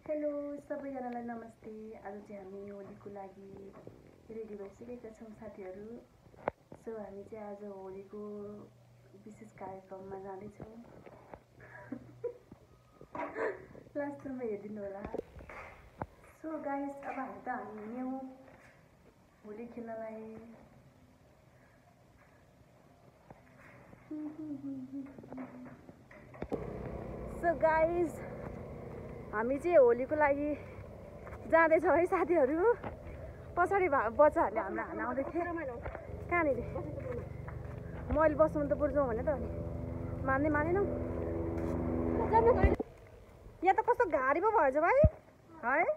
Hello सबैजनालाई नमस्ते। आज चाहिँ हामी होलीको लागि रेडी भइसकेका छौँ साथीहरू। सो हामी चाहिँ आज होलीको विशेष कार्यक्रममा जाँदैछौँ। लास्टमा हेरिदिनु होला। सो गाइस, अब हामी हिँड्यौँ होली खेल्नलाई। सो गाइस, हामी चाहिँ होलीको लागि जाँदैछौँ है साथीहरू। पछाडि बच्चाहरूले हामीलाई हान्न आउँदै थिए। कहाँनिर मैले बस्नु त बुझ्छौँ भने त अनि मानेनौ। यहाँ त कस्तो गाडी पो भएछ भाइ है।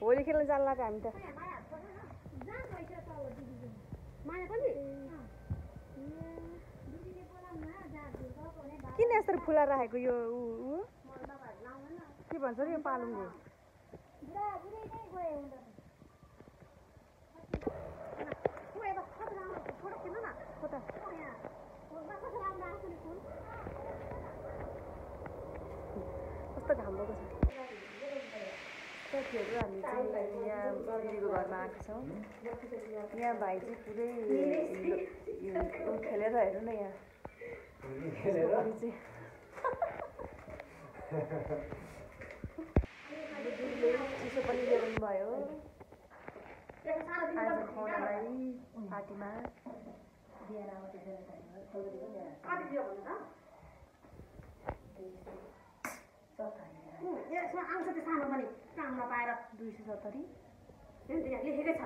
होली खेल्न जान लाग्यो हामी त। किन यसरी फुला राखेको यो के भन्छ यो पालुङ्गो? कस्तो घाम भएको छ साथीहरू। हामी चाहिँ यहाँ दिदीको घरमा आएको छौँ। यहाँ भाइ चाहिँ पुरै खेलेर हेर्नु न। यहाँ चिसो पनि ल्याउनु भयो आज खानालाई पार्टीमा। आउँछ त्यो सानो पनि काममा पाएर 270 लेखेकै छ।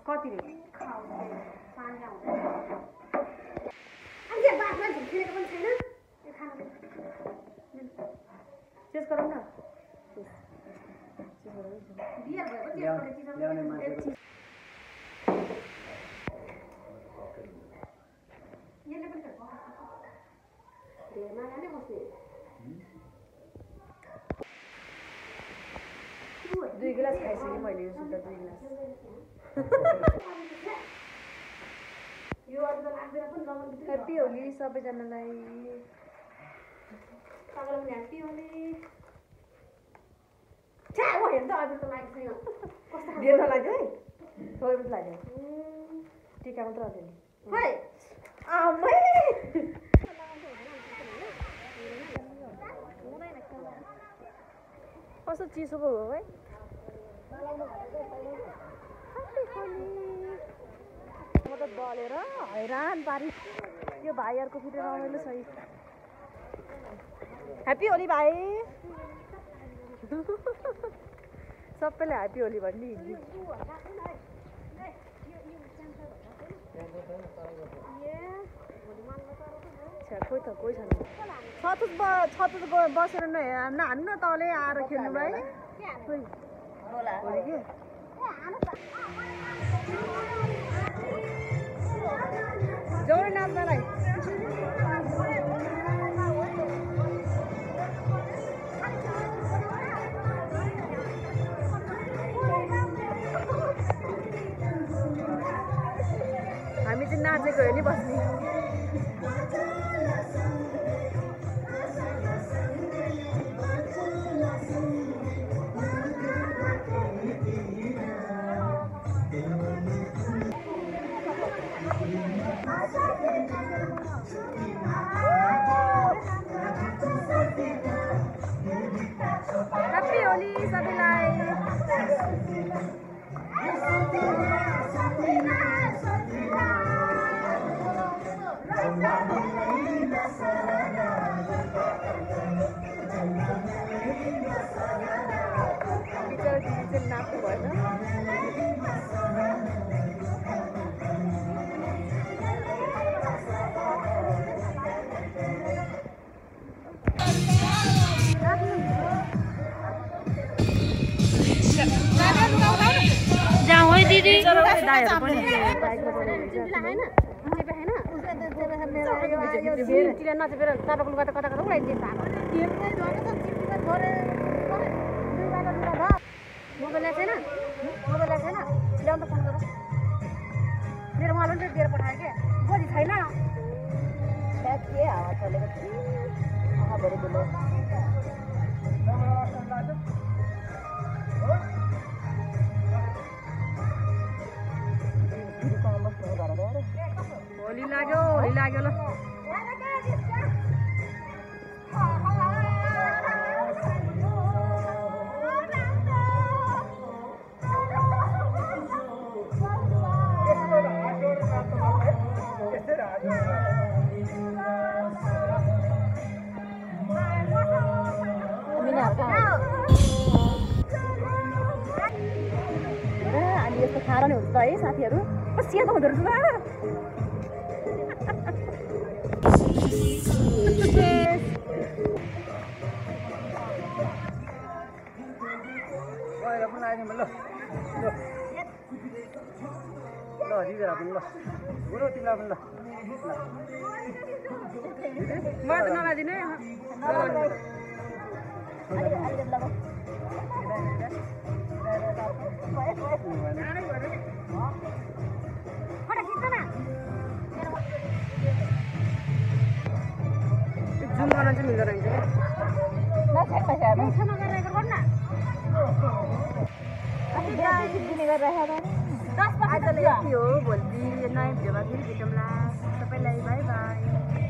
कति रे पानी आउँछ खेलेको पनि छैन। त्यो खानु चेस गरौँ न। दुई गिलास खाइसकेँ मैले यो सुत्दा 2 गिलास। ह्याप्पी होली सबैजनालाई। ह्याप्पी होली। धेर नलाग्यो है, थोरै मात्र लाग्यो। टिका मात्र अलिअलि। कस्तो चिसो पो हो है। म त बलेर हैरान पारी। यो भाइहरूको फेरि रमाइलो छ। ह्याप्पी होली भाइ। सबैले ह्याप्पी होली भन्ने हिँड्ने। कोही छैन। छतुस बसेर नहान्नु न, तलै आएर खेल्नु भाइ। होली के जोड नाच्नलाई। हामी चाहिँ नाचेको हो नि बस्ने। ह्याप्पी होली सबैलाई। नाच्नु भएन। जाऊ है दिदी। दाइहरु पनि नचेपेर तपाईँको लुगा त कता कता उडाइदिन्छ। मोबाइल छैन ल्याउनु त फोन गर। मेरो मलाई पनि दिएर पठायो क्या। गोली छैन। के हावा चलेको थियो आँखाभरि डुल्यो होली लाग्यो ल अनि यस्तो खाएर नै हुन्छ है साथीहरू सेतो हुँदो रहेछ म त नलादिनु जुम गर्न चाहिँ मिल्दो रहेछ आज यति हो भोलि नयाँ भिडियोमा फेरि भेटौँला सबैलाई बाई बाई